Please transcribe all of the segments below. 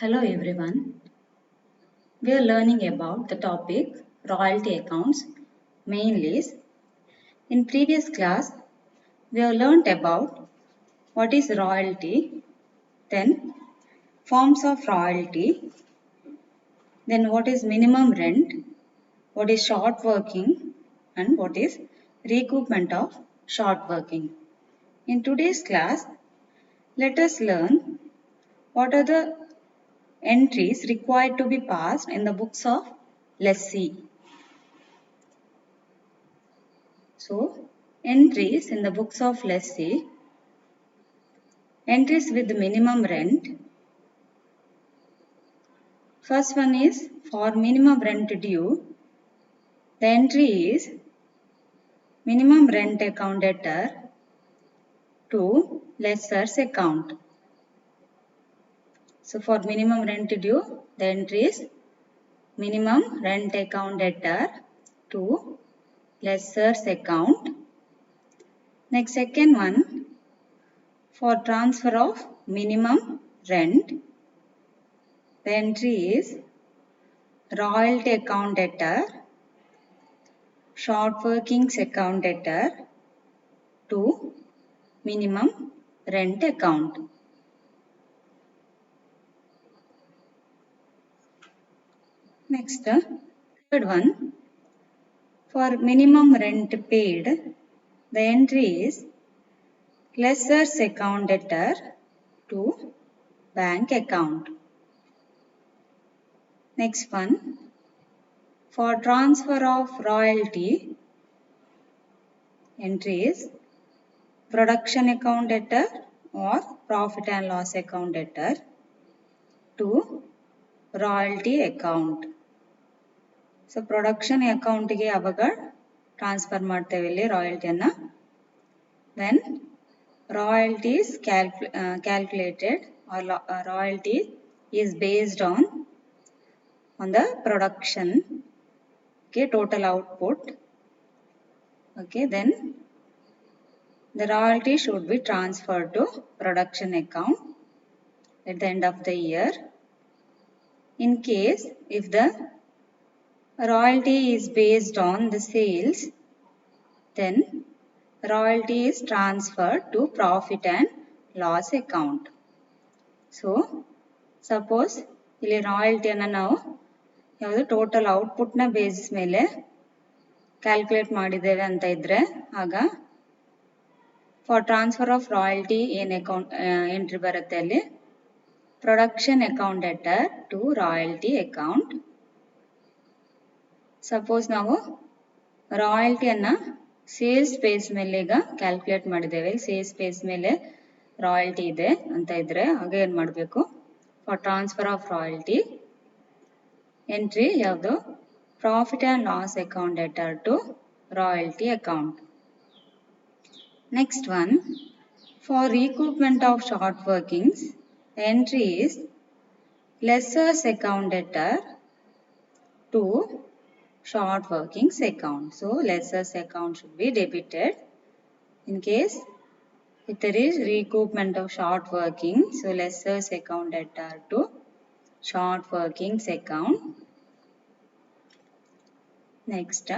Hello everyone. We are learning about the topic royalty accounts mainly. In previous class, we have learnt about what is royalty, then forms of royalty, then what is minimum rent, what is short working, and what is recoupment of short working. In today's class, let us learn what are the entries required to be passed in the books of lessee. So, entries in the books of lessee, entries with minimum rent. First one is for minimum rent due. The entry is minimum rent account debtor to lessor's account. So, for minimum rent due, the entry is minimum rent account debtor to lessor's account. Next, second one, for transfer of minimum rent, the entry is royalty account debtor, short workings account debtor to minimum rent account. Next, third one, for minimum rent paid, the entry is lessor's account debtor to bank account. Next one, for transfer of royalty, entry is production account debtor or profit and loss account debtor to royalty account. So production account ಗೆ ಅವಾಗ transfer ಮಾಡ್ತೇವೆ ಇಲ್ಲಿ ರಾಯಲ್ಟಿಯನ್ನು. When royalty is calculated or royalty is based on the production, okay, total output, okay, then the royalty should be transferred to production account at the end of the year. In case if the royalty is based on the sales, then royalty is transferred to profit and loss account. So, suppose ಇಲ್ಲಿ ರಾಯಲ್ಟಿಯನ್ನು ನಾವು ಯಾವುದು total ಔಟ್ಪುಟ್ನ basis ಮೇಲೆ calculate ಮಾಡಿದ್ದೇವೆ ಅಂತ ಇದ್ರೆ ಆಗ ಫಾರ್ ಟ್ರಾನ್ಸ್ಫರ್ ಆಫ್ ರಾಯಲ್ಟಿ ಏನು ಅಕೌಂಟ್ ಎಂಟ್ರಿ ಬರುತ್ತೆ ಅಲ್ಲಿ production account debtor to royalty account. Suppose ನಾವು ರಾಯಲ್ಟಿಯನ್ನು ಸೇಲ್ಸ್ ಬೇಸ್ ಮೇಲೆ ಈಗ ಕ್ಯಾಲ್ಕುಲೇಟ್ ಮಾಡಿದ್ದೇವೆ. ಸೇಲ್ಸ್ ಬೇಸ್ ಮೇಲೆ ರಾಯಲ್ಟಿ ಇದೆ ಅಂತ ಇದ್ರೆ ಆಗ ಏನು ಮಾಡಬೇಕು, for transfer of royalty entry ಯಾವುದು profit and loss account debtor to royalty account. Next one, for recoupment of short workings entry is lessor's account debtor to short workings account. So, lessor's account should be debited. In case if there is recoupment of short working, so lessor's account debtor to short workings account. Next,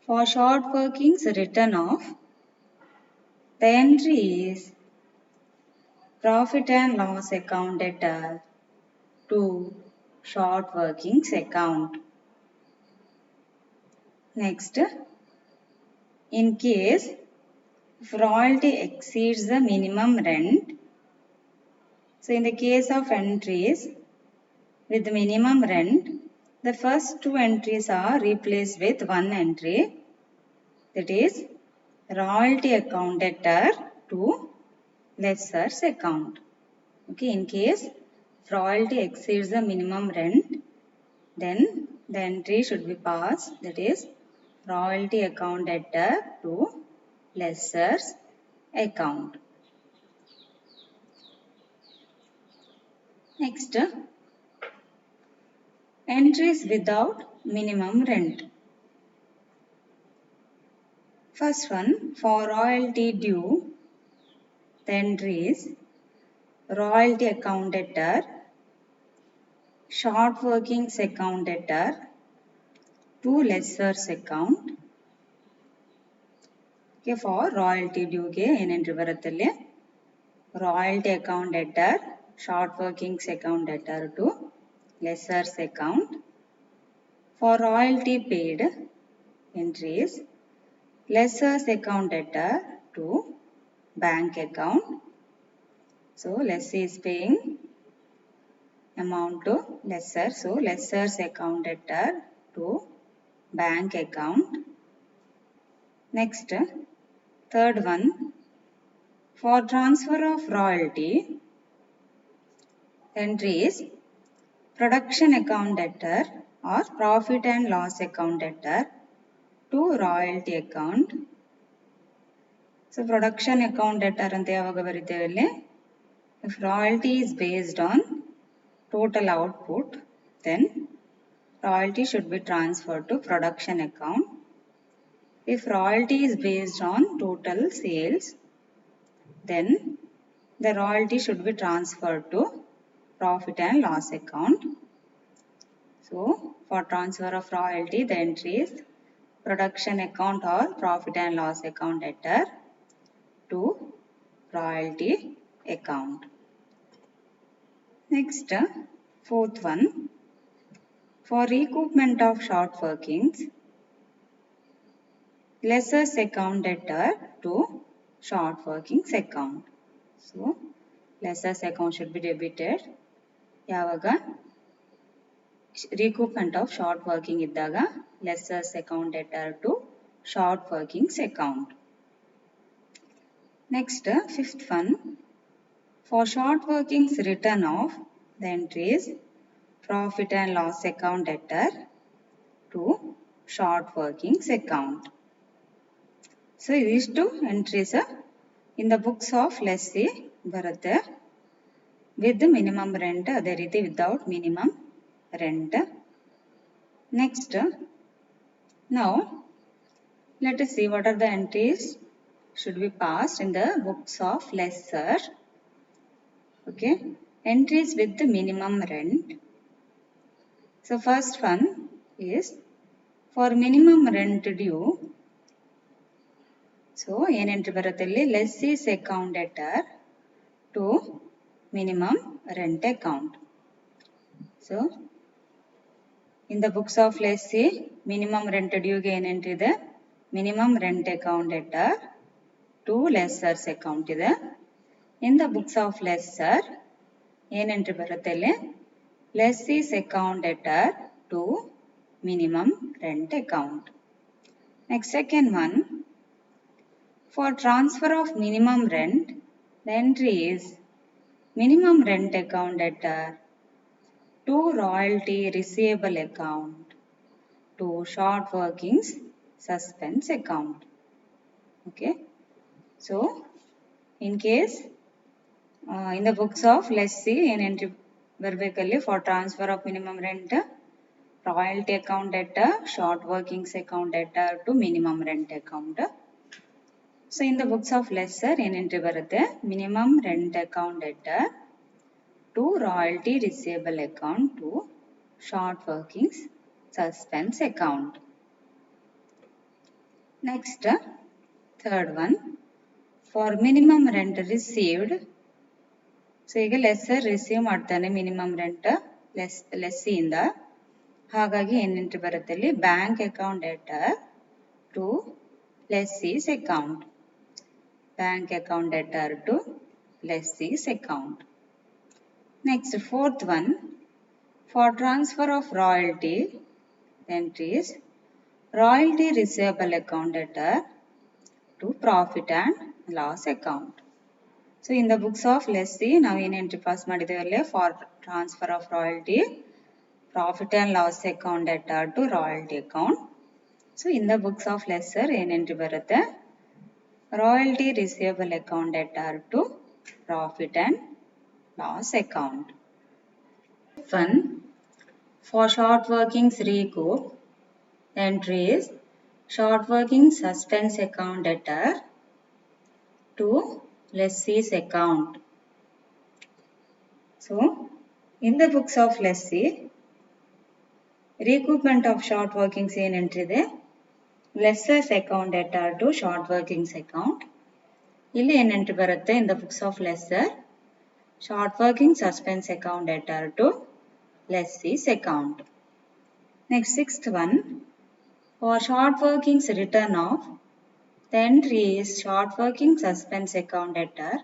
for short workings written off, the entry is profit and loss account debtor to short workings account. Next, in case if royalty exceeds the minimum rent, so in the case of entries with minimum rent, the first two entries are replaced with one entry, that is royalty account debtor to lessor's account. Okay, in case royalty exceeds the minimum rent, then the entry should be passed, that is royalty account debtor to lessor's account. Next, entries without minimum rent. First one, for royalty due, the entry is royalty account debtor short workings account debtor to lessers account. Okay, for royalty due ಗೆ ಏನೇನ್ರಿ ಬರುತ್ತಲ್ಲಿ royalty account debtor, short workings account debtor to lessers account. For royalty paid entries, lessers account debtor to bank account. So lessee is paying amount to lessor, so lessers account debtor to bank account. Next, third one, for transfer of royalty entries, production account debtor or profit and loss account debtor to royalty account. So production account debtor anta yavaga bariteve illi, if royalty is based on total output, then royalty should be transferred to production account. If royalty is based on total sales, then the royalty should be transferred to profit and loss account. So for transfer of royalty, the entry is production account or profit and loss account debtor to royalty account. Next, fourth one, for recoupment of short workings, lessers account debtor to short workings account. So lessers account should be debited yavaga recoupment of short working iddaga lessers account debtor to short workings account. Next, fifth one, for short workings return of, the entry is profit and loss account debtor to short workings account. So these two entries in the books of lessee barutte with the minimum rent, ಅದೇ ರೀತಿ without minimum rent. Next, now let us see what are the entries should be passed in the books of lessor. Okay, entries with the minimum rent. So first one is for minimum rent due. So ಏನು entry ಬರುತ್ತೆ ಇಲ್ಲಿ, lessee's account debtor to minimum rent account. So in the books of lessee, minimum rent due ಗೆ ಏನು entry ಇದೆ, minimum rent account debtor to lessers account ಇದೆ. In the books of lessor ಏನು entry ಬರುತ್ತೆ ಇಲ್ಲಿ, lessee's account debtor to minimum rent account. Next, second one, for transfer of minimum rent, the entry is minimum rent account debtor to royalty receivable account to short workings suspense account. Okay, so in case in the books of lessee ಏನು entry ಬರಬೇಕಲ್ಲಿ, for transfer of minimum rent, royalty account debtor, short workings account debtor to minimum rent account. So in the books of lessor ಏನು entry ಬರುತ್ತೆ, minimum rent account debtor to royalty receivable account to short workings suspense account. Next, third one, for minimum rent received. So ಈಗ lessor receive ಮಾಡ್ತಾನೆ minimum rent lessee ಇಂದ, ಹಾಗಾಗಿ ಏನು entry ಬರುತ್ತೆ ಇಲ್ಲಿ, bank account debtor to lessee's account. Bank account debtor to lessee's account. Next, fourth one, for transfer of royalty, the entry is royalty receivable account debtor to profit and loss account. So in the books of lessee ನಾವು ಏನು entry pass ಮಾಡಿದ್ದೇವೆ, for transfer of royalty, profit and loss account debtor to royalty account. So in the books of lessor ಏನು entry ಬರುತ್ತೆ, royalty receivable account debtor to profit and loss account. One, for short workings recoup, the entry is short working suspense account debtor to lessee's account. So In the books of lessee, recoupment of short workings ಏನು ಎಂಟ್ರಿದೆ lessers account debtor to short workings account. ಇಲ್ಲಿ ಏನು entry ಬರುತ್ತೆ in the books of lesser short working suspense account debtor to lessee's account. Next, sixth one, for short workings return of, the entry is short working suspense account debtor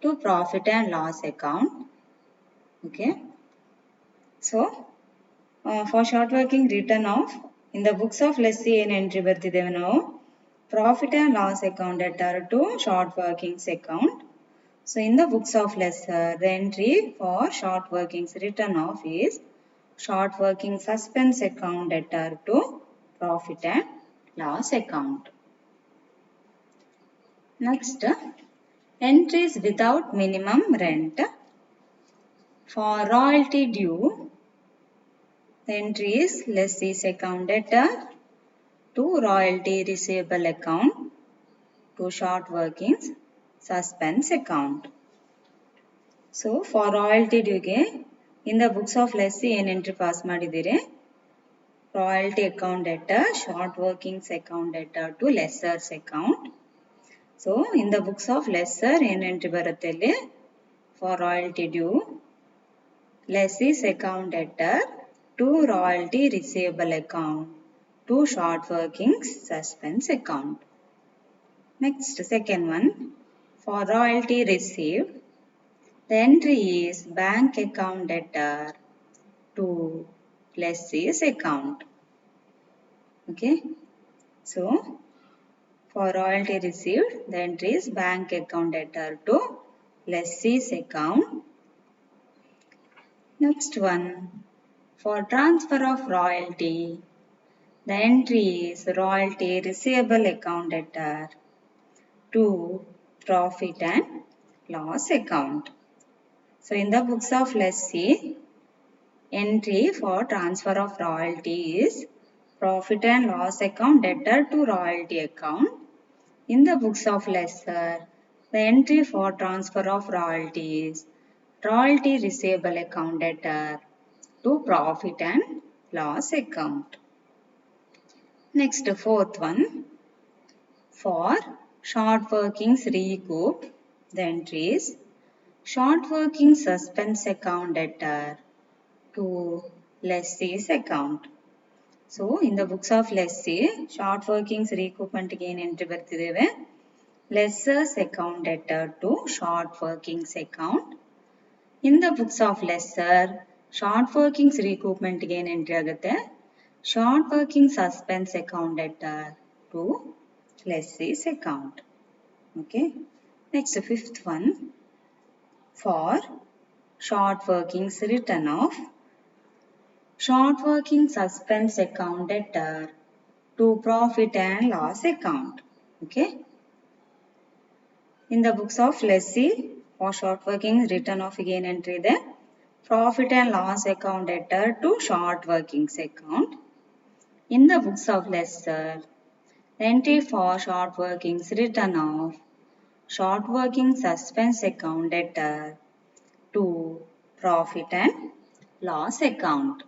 to profit and loss account. Okay. So, for short working return of, in the books of lessee ಏನು entry ಬರ್ತಿದ್ದೇವೆ ನಾವು profit and loss account debtor to short workings account. So, in the books of lesser, the entry for short workings return of is short working suspense account debtor to profit and loss account. Next, entries without minimum rent. For royalty due, the entry is lessee's account debtor to royalty receivable account to short workings suspense account. So, for royalty due ಗೆ in the books of lessee ಏನು entry pass ಮಾಡಿದ್ದೀರಿ royalty account debtor short workings account debtor to lesser's account. So, in the books of lesser ಏನು entry ಬರುತ್ತೆ ಇಲ್ಲಿ for royalty due lessee's account debtor to royalty receivable account to short workings suspense account. Next, second one, for royalty received, the entry is bank account debtor to lessee's account. Okay. So, for royalty received, the entry is bank account debtor to lessee's account. Next one, for transfer of royalty, the entry is royalty receivable account debtor to profit and loss account. So, in the books of lessee, entry for transfer of royalty is profit and loss account debtor to royalty account. In the books of lesser, the entry for transfer of royalty is royalty receivable account debtor to profit and loss account. Next, fourth one, for short workings recoup, the entry is short working suspense account debtor to lessee's account. So, in the books of lessee, short workings recoupment ಗೆ ಏನು entry ಬರ್ತಿದ್ದೇವೆ lesser's account debtor to short workings account. In the books of lesser, short workings recoupment ಗೆ ಏನು entry ಆಗುತ್ತೆ short working suspense account debtor to lessee's account. Okay. Next, fifth one, for short workings return of, short working suspense account debtor to profit and loss account. Okay. In the books of lessee, for short working return of again entry there, profit and loss account debtor to short workings account. In the books of lesser, entry for short workings return of short working suspense account debtor to profit and loss account.